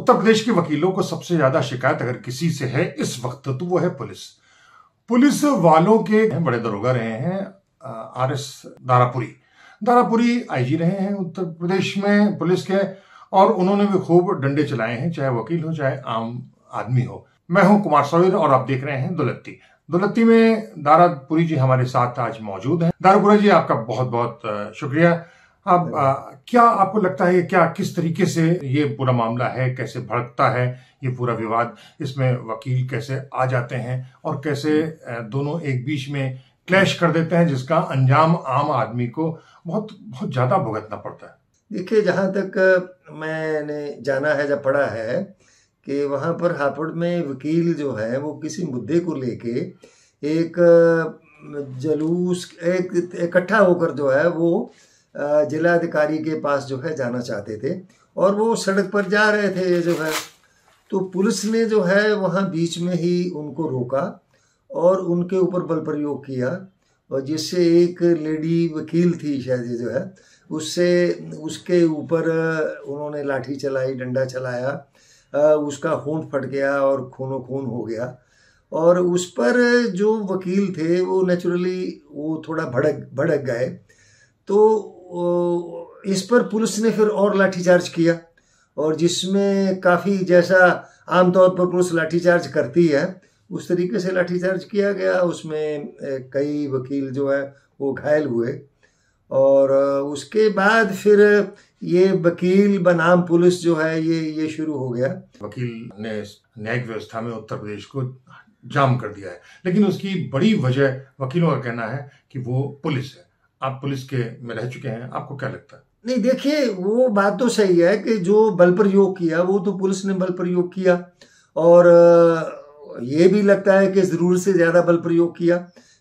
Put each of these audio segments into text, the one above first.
उत्तर प्रदेश के वकीलों को सबसे ज्यादा शिकायत अगर किसी से है इस वक्त तो वो है पुलिस वालों के बड़े दरोगा रहे हैं आर.एस. दारापुरी आईजी रहे हैं उत्तर प्रदेश में पुलिस के, और उन्होंने भी खूब डंडे चलाए हैं, चाहे वकील हो चाहे आम आदमी हो। मैं हूं कुमार सवेर और आप देख रहे हैं दुलत्ती में दारापुरी जी हमारे साथ आज मौजूद हैं। दारापुरी जी, आपका बहुत बहुत शुक्रिया। अब क्या आपको लगता है क्या किस तरीके से ये पूरा मामला है, कैसे भड़कता है ये पूरा विवाद, इसमें वकील कैसे आ जाते हैं और कैसे दोनों एक बीच में क्लैश कर देते हैं, जिसका अंजाम आम आदमी को बहुत बहुत ज्यादा भुगतना पड़ता है? देखिए, जहाँ तक मैंने जाना है, जब पढ़ा है कि वहाँ पर हापुड़ में वकील जो है वो किसी मुद्दे को लेके एक जुलूस इकट्ठा होकर जो है वो जिलाधिकारी के पास जो है जाना चाहते थे, और वो सड़क पर जा रहे थे जो है, तो पुलिस ने जो है वहाँ बीच में ही उनको रोका और उनके ऊपर बल प्रयोग किया, और जिससे एक लेडी वकील थी शायद जो है, उसके ऊपर उन्होंने लाठी चलाई, डंडा चलाया, उसका होंठ फट गया और खूनो खून हो गया। और उस पर जो वकील थे वो नेचुरली वो थोड़ा भड़क गए, तो इस पर पुलिस ने फिर और लाठीचार्ज किया, और जिसमें काफ़ी, जैसा आमतौर पर पुलिस लाठीचार्ज करती है उस तरीके से लाठीचार्ज किया गया। उसमें कई वकील जो है वो घायल हुए, और उसके बाद फिर ये वकील बनाम पुलिस जो है ये शुरू हो गया। वकील ने न्यायिक व्यवस्था में उत्तर प्रदेश को जाम कर दिया है, लेकिन उसकी बड़ी वजह वकीलों का कहना है कि वो पुलिस है। आप पुलिस के में रह चुके हैं, आपको क्या लगता है? नहीं, देखिए, वो बात तो सही है कि जो बल प्रयोग किया वो तो पुलिस ने बल प्रयोग किया, और ये भी लगता है कि ज़रूरत से ज़्यादा बल प्रयोग किया,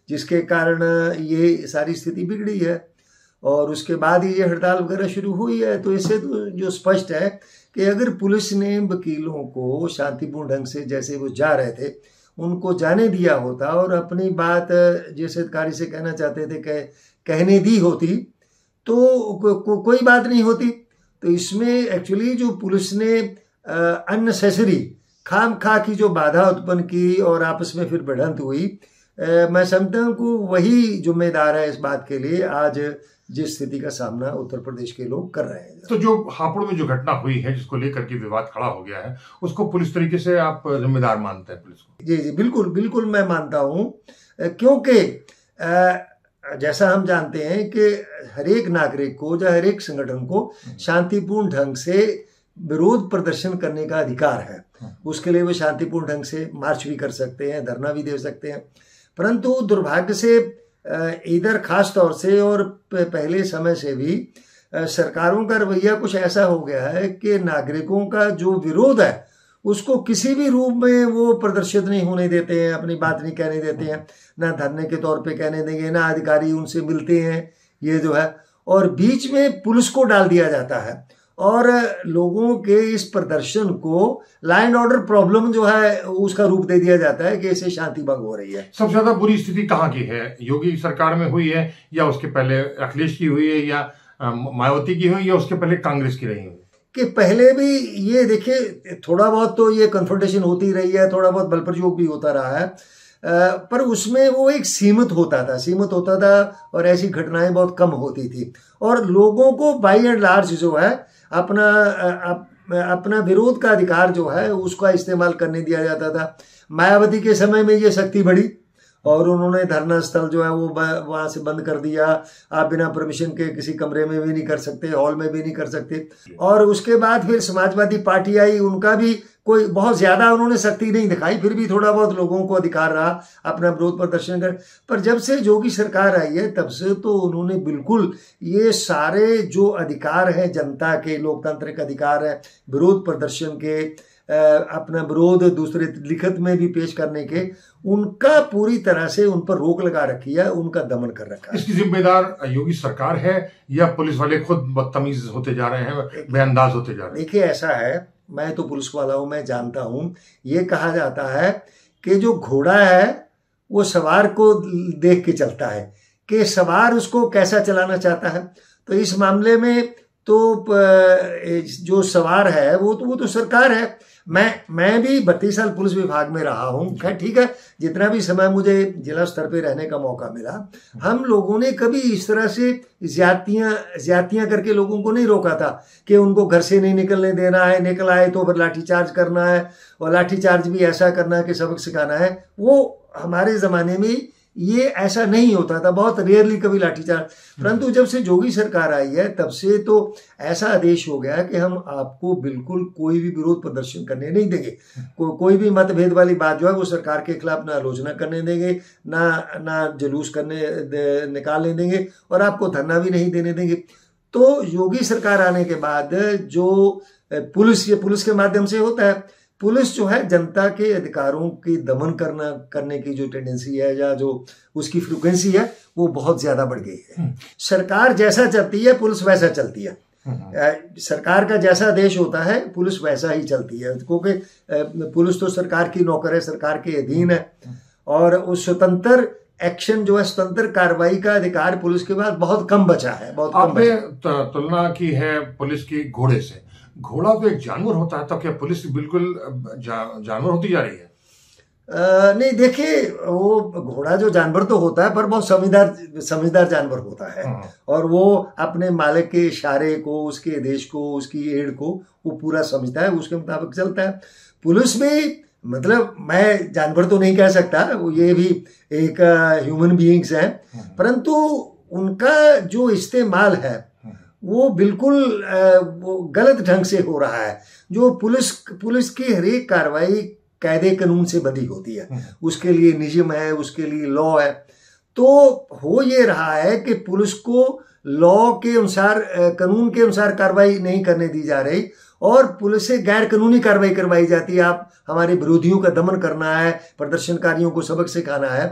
जिसके कारण ये सारी स्थिति बिगड़ी है, और उसके बाद ही ये हड़ताल वगैरह शुरू हुई है। तो इससे तो जो स्पष्ट है कि अगर पुलिस ने वकीलों को शांतिपूर्ण ढंग से, जैसे वो जा रहे थे, उनको जाने दिया होता और अपनी बात जिस अधिकारी से कहना चाहते थे कहने दी होती, तो कोई बात नहीं होती। तो इसमें एक्चुअली जो पुलिस ने अननेसेसरी खामखा की जो बाधा उत्पन्न की और आपस में फिर भिड़ंत हुई, मैं समझता हूँ कि वही जिम्मेदार है इस बात के लिए आज जिस स्थिति का सामना उत्तर प्रदेश के लोग कर रहे हैं। तो जो हापुड़ में जो घटना हुई है, जिसको लेकर के विवाद खड़ा हो गया है, उसको पुलिस तरीके से आप जिम्मेदार मानते हैं पुलिस को? जी, बिल्कुल मैं मानता हूँ, क्योंकि जैसा हम जानते हैं कि हर एक नागरिक को या हर एक संगठन को शांतिपूर्ण ढंग से विरोध प्रदर्शन करने का अधिकार है। उसके लिए वो शांतिपूर्ण ढंग से मार्च भी कर सकते हैं, धरना भी दे सकते हैं, परंतु दुर्भाग्य से इधर खास तौर से और पहले समय से भी सरकारों का रवैया कुछ ऐसा हो गया है कि नागरिकों का जो विरोध है उसको किसी भी रूप में वो प्रदर्शित नहीं होने देते हैं, अपनी बात नहीं कहने देते हैं, ना धरने के तौर पे कहने देंगे, ना अधिकारी उनसे मिलते हैं, ये जो है, और बीच में पुलिस को डाल दिया जाता है, और लोगों के इस प्रदर्शन को लॉ एंड ऑर्डर प्रॉब्लम जो है उसका रूप दे दिया जाता है कि इससे शांति भंग हो रही है। सबसे ज्यादा बुरी स्थिति कहाँ की है? योगी सरकार में हुई है, या उसके पहले अखिलेश की हुई है, या मायावती की हुई, या उसके पहले कांग्रेस की रही हुई? कि पहले भी ये देखिए, थोड़ा बहुत तो ये कन्फ्रंटेशन होती रही है, थोड़ा बहुत बल प्रयोग भी होता रहा है, पर उसमें वो एक सीमित होता था और ऐसी घटनाएं बहुत कम होती थी, और लोगों को बाई एंड लार्ज जो है अपना विरोध का अधिकार जो है उसका इस्तेमाल करने दिया जाता था। मायावती के समय में ये शक्ति बढ़ी और उन्होंने धरना स्थल जो है वो वहां से बंद कर दिया। आप बिना परमिशन के किसी कमरे में भी नहीं कर सकते, हॉल में भी नहीं कर सकते। और उसके बाद फिर समाजवादी पार्टी आई, उनका भी कोई बहुत ज्यादा उन्होंने सख्ती नहीं दिखाई, फिर भी थोड़ा बहुत लोगों को अधिकार रहा अपना विरोध प्रदर्शन कर। पर जब से योगी सरकार आई है तब से तो उन्होंने बिल्कुल ये सारे जो अधिकार हैं जनता के, लोकतांत्रिक अधिकार है विरोध प्रदर्शन के, अपना विरोध दूसरे लिखित में भी पेश करने के, उनका पूरी तरह से उन पर रोक लगा रखी है, उनका दमन कर रखा है। इसकी जिम्मेदार योगी सरकार है या पुलिस वाले खुद बदतमीज होते जा रहे हैं, बेअंदाज होते जा रहे हैं? देखिए, ऐसा है, मैं तो पुलिस वाला हूं, मैं जानता हूं, ये कहा जाता है कि जो घोड़ा है वो सवार को देख के चलता है कि सवार उसको कैसा चलाना चाहता है। तो इस मामले में जो सवार है वो तो सरकार है। मैं भी 32 साल पुलिस विभाग में रहा हूँ। खैर ठीक है, जितना भी समय मुझे जिला स्तर पे रहने का मौका मिला, हम लोगों ने कभी इस तरह से ज्यादतियां करके लोगों को नहीं रोका था कि उनको घर से नहीं निकलने देना है, निकल आए तो लाठीचार्ज करना है, और लाठीचार्ज भी ऐसा करना है कि सबक सिखाना है। वो हमारे ज़माने में ये ऐसा नहीं होता था, बहुत रेयरली कभी लाठीचार्ज। परंतु जब से जोगी सरकार आई है तब से तो ऐसा आदेश हो गया कि हम आपको बिल्कुल कोई भी विरोध प्रदर्शन करने नहीं देंगे। कोई भी मतभेद वाली बात जो है वो सरकार के खिलाफ ना आलोचना करने देंगे, ना जुलूस निकालने देंगे, और आपको धरना भी नहीं देने देंगे। तो योगी सरकार आने के बाद जो पुलिस के माध्यम से होता है, पुलिस जो है जनता के अधिकारों की दमन करने की जो टेंडेंसी है या जो उसकी फ्रीक्वेंसी है वो बहुत ज्यादा बढ़ गई है। सरकार जैसा चलती है पुलिस वैसा चलती है। सरकार का जैसा आदेश होता है पुलिस वैसा ही चलती है, क्योंकि पुलिस तो सरकार की नौकर है, सरकार के अधीन है, और उस स्वतंत्र एक्शन जो है, स्वतंत्र कार्रवाई का अधिकार पुलिस के पास बहुत कम बचा है। बहुत कम आपने तुलना की है पुलिस की घोड़े से। घोड़ा तो एक जानवर होता है, तो क्या पुलिस बिल्कुल जानवर होती जा रही है? नहीं, देखिए, वो घोड़ा जो जानवर तो होता है पर बहुत समझदार जानवर होता है, और वो अपने मालिक के इशारे को, उसके आदेश को, उसकी एड़ को वो पूरा समझता है, उसके मुताबिक चलता है। पुलिस भी, मतलब मैं जानवर तो नहीं कह सकता, ये भी एक ह्यूमन बीइंग्स हैं, परंतु उनका जो इस्तेमाल है वो बिल्कुल वो गलत ढंग से हो रहा है। जो पुलिस की हर एक कार्रवाई कायदे कानून से बंधी होती है, उसके लिए नियम है, उसके लिए लॉ है। तो हो ये रहा है कि पुलिस को लॉ के अनुसार, कानून के अनुसार कार्रवाई नहीं करने दी जा रही, और पुलिस से गैर कानूनी कार्रवाई करवाई जाती है। आप हमारे विरोधियों का दमन करना है, प्रदर्शनकारियों को सबक सिखाना है,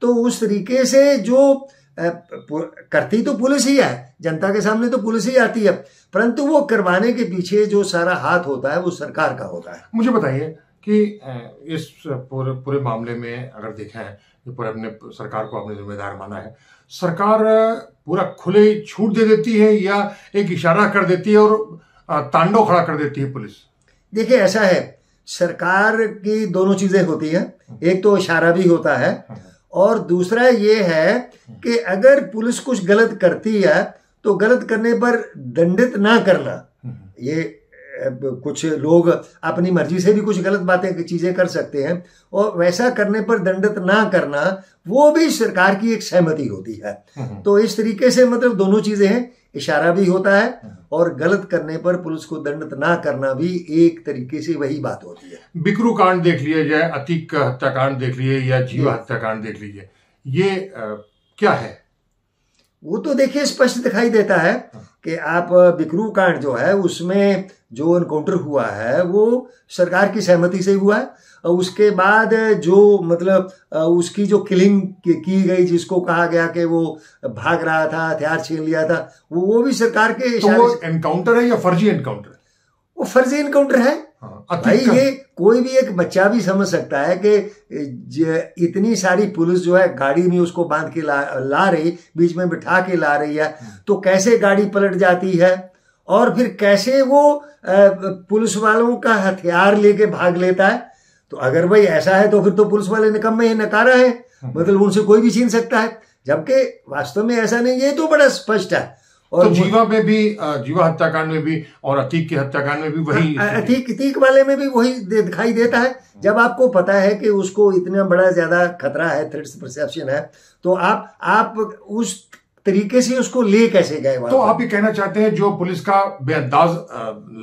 तो उस तरीके से जो करती तो पुलिस ही है, जनता के सामने तो पुलिस ही आती है, परंतु वो करवाने के पीछे जो सारा हाथ होता है वो सरकार का होता है। मुझे बताइए कि इस पूरे मामले में अगर देखें कि पूरे अपने सरकार को अपने जिम्मेदार माना है, सरकार पूरा खुले छूट दे देती है या एक इशारा कर देती है और तांडव खड़ा कर देती है पुलिस? देखिए, ऐसा है, सरकार की दोनों चीजें होती हैं। एक तो इशारा भी होता है, और दूसरा ये है कि अगर पुलिस कुछ गलत करती है तो गलत करने पर दंडित ना करना। ये कुछ लोग अपनी मर्जी से भी कुछ गलत बातें, चीजें कर सकते हैं, और वैसा करने पर दंडित ना करना वो भी सरकार की एक सहमति होती है। तो इस तरीके से मतलब दोनों चीजें हैं, इशारा भी होता है और गलत करने पर पुलिस को दंडित ना करना भी एक तरीके से वही बात होती है। बिकरू कांड देख लिया जाए, अतीक हत्याकांड देख लीजिए, या जीवा हत्याकांड देख लीजिए, ये क्या है? वो तो देखिए स्पष्ट दिखाई देता है कि आप बिकरू कांड जो है उसमें जो एनकाउंटर हुआ है वो सरकार की सहमति से हुआ है, और उसके बाद जो मतलब उसकी जो किलिंग की गई, जिसको कहा गया कि वो भाग रहा था, हथियार छीन लिया था, वो भी सरकार के इशारे। तो वो एनकाउंटर है या फर्जी एनकाउंटर? वो फर्जी एनकाउंटर है। भाई, ये कोई भी एक बच्चा भी समझ सकता है कि इतनी सारी पुलिस जो है गाड़ी में उसको बांध के ला रही, बीच में बिठा के ला रही है, तो कैसे गाड़ी पलट जाती है, और फिर कैसे वो पुलिस वालों का हथियार लेके भाग लेता है। तो अगर भाई ऐसा है तो फिर तो पुलिस वाले निकम्मे नकारा है, मतलब उनसे कोई भी छीन सकता है, जबकि वास्तव में ऐसा नहीं। ये तो बड़ा स्पष्ट है। और तो जीवा में भी, जीवा हत्याकांड में भी और अतीक के हत्याकांड में भी वही, अतीक वाले में भी वही दिखाई देता है। जब आपको पता है कि उसको इतना बड़ा ज्यादा खतरा है, थ्रेट्स परसेप्शन है, तो आप उस तरीके से उसको ले कैसे गए? तो आप ये कहना चाहते हैं जो पुलिस का बेअंदाज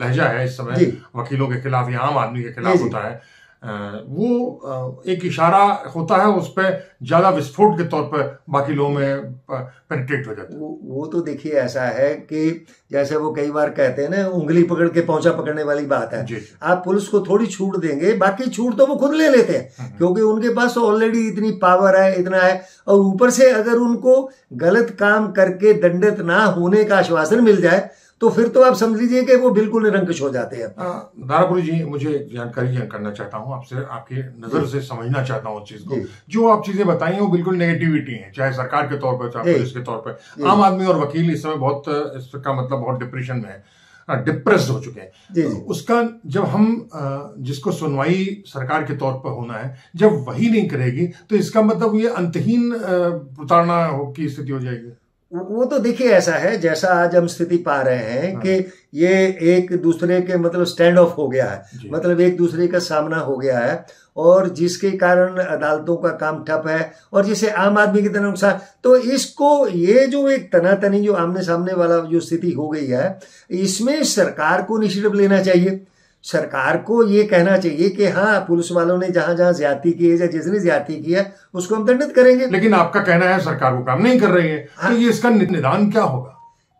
लहजा है इस समय वकीलों के खिलाफ या आम आदमी के खिलाफ होता है, वो एक इशारा होता है, उस पर ज्यादा विस्फोट के तौर पर बाकी लोगों में पेनिट्रेट हो जाता है। वो तो देखिए ऐसा है कि जैसे वो कई बार कहते हैं ना, उंगली पकड़ के पौंचा पकड़ने वाली बात है। आप पुलिस को थोड़ी छूट देंगे, बाकी छूट तो वो खुद ले लेते हैं, क्योंकि उनके पास ऑलरेडी इतनी पावर है, इतना है, और ऊपर से अगर उनको गलत काम करके दंडित ना होने का आश्वासन मिल जाए तो फिर तो आप समझ लीजिए कि वो बिल्कुल निरंकुश हो जाते हैं। दारापुरी जी, मुझे जानकारी करना चाहता हूँ आपसे, आपकी नजर से समझना चाहता हूँ उस चीज को। जो आप चीजें बताई हैं वो बिल्कुल नेगेटिविटी है, चाहे सरकार के तौर पर चाहे पुलिस के तौर पर। आम आदमी और वकील इस समय बहुत, इसका मतलब बहुत डिप्रेशन में है, डिप्रेस्ड हो चुके हैं। तो उसका जब हम जिसको सुनवाई सरकार के तौर पर होना है, जब वही नहीं करेगी तो इसका मतलब ये अंतहीन प्रताड़ना की स्थिति हो जाएगी। वो तो देखिए ऐसा है, जैसा आज हम स्थिति पा रहे हैं कि ये एक दूसरे के मतलब स्टैंड ऑफ हो गया है, मतलब एक दूसरे का सामना हो गया है, और जिसके कारण अदालतों का काम ठप है और जिसे आम आदमी की तरह नुकसान। तो इसको, ये जो एक तनातनी जो आमने सामने वाला जो स्थिति हो गई है, इसमें सरकार को इनिशिएटिव लेना चाहिए। सरकार को ये कहना चाहिए कि हाँ, पुलिस वालों ने जहां जहां ज्यादती की है या जिसने ज्यादती की है उसको हम दंडित करेंगे। लेकिन आपका कहना है सरकार वो काम नहीं कर रही है। तो ये इसका निदान क्या होगा?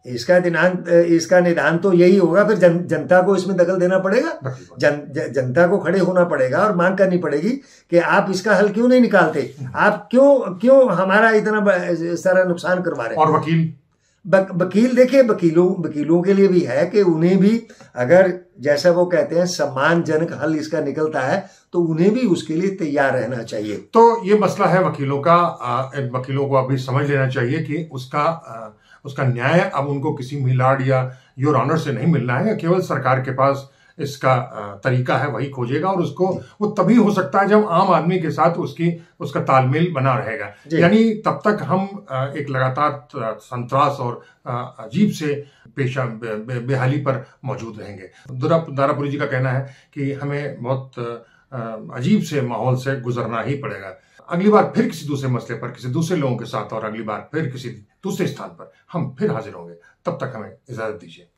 इसका निदान तो यही होगा, फिर जनता को इसमें दखल देना पड़ेगा। जनता को खड़े होना पड़ेगा और मांग करनी पड़ेगी कि आप इसका हल क्यों नहीं निकालते, आप क्यों हमारा इतना सारा नुकसान करवा रहे हैं। और वकील देखिए, वकीलों के लिए भी है कि उन्हें भी अगर जैसा वो कहते हैं सम्मानजनक हल इसका निकलता है तो उन्हें भी उसके लिए तैयार रहना चाहिए। तो ये मसला है वकीलों का। वकीलों को अभी समझ लेना चाहिए कि उसका न्याय अब उनको किसी मिलाड या योर ऑनर से नहीं मिलना है, केवल सरकार के पास इसका तरीका है, वही खोजेगा। और उसको वो तभी हो सकता है जब आम आदमी के साथ उसका तालमेल बना रहेगा। यानी तब तक हम एक लगातार संतरास और अजीब से पेशा बेहाली पर मौजूद रहेंगे। दारापुरी जी का कहना है कि हमें बहुत अजीब से माहौल से गुजरना ही पड़ेगा। अगली बार फिर किसी दूसरे मसले पर, किसी दूसरे लोगों के साथ, और अगली बार फिर किसी दूसरे स्थान पर हम फिर हाजिर होंगे। तब तक हमें इजाजत दीजिए।